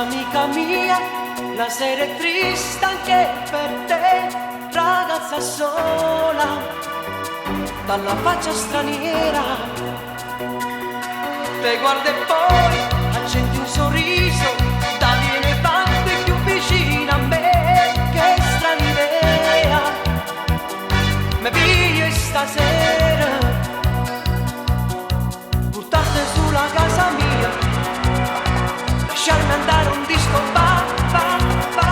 amica mia, la sera è triste anche per te, ragazza sola, dalla faccia straniera. Te guarda e poi accendi un sorriso, da viene parte più vicina a me, che strana idea, me piglio stasera, portate sulla casa mia, lasciarmi andare un disco, va, va, va,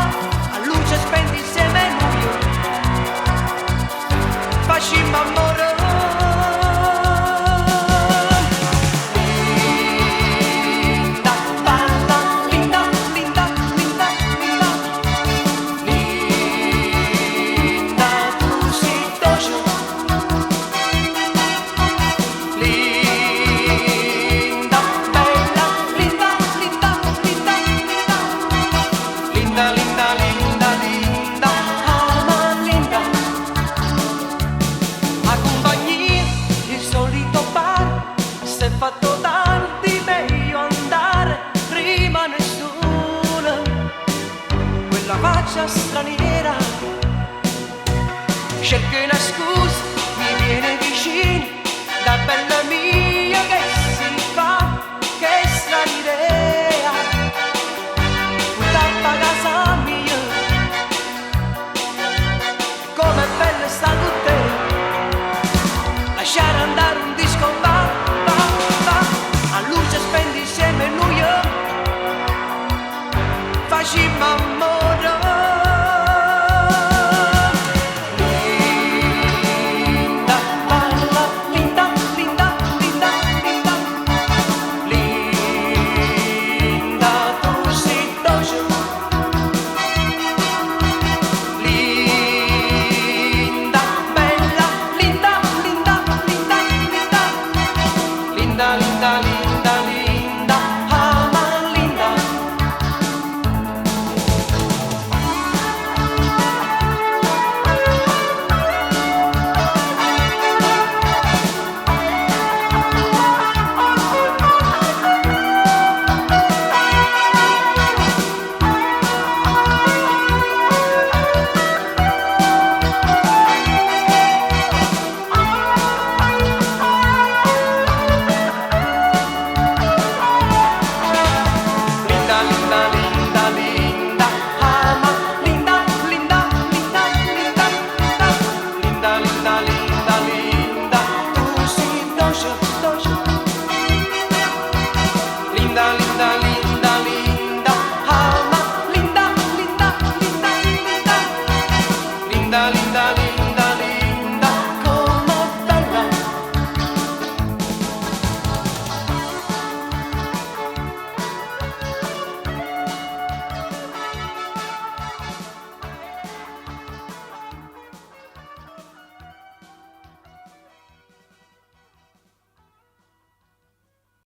a luce spenti insieme noi, facciamo amore. Fatto tanti, meglio andare, prima nessuno, quella faccia straniera, cerca una scusa, mi viene vicino, da bella mia che si fa, che strana idea, portarla a casa mia, com'è bella sta con te, lasciare andare un disco, va, spendi insieme noi, facciamo amore. Linda, balla, linda, linda, linda, linda, linda, tu sei dolce, linda, bella, linda, linda, linda, linda, linda, linda, linda.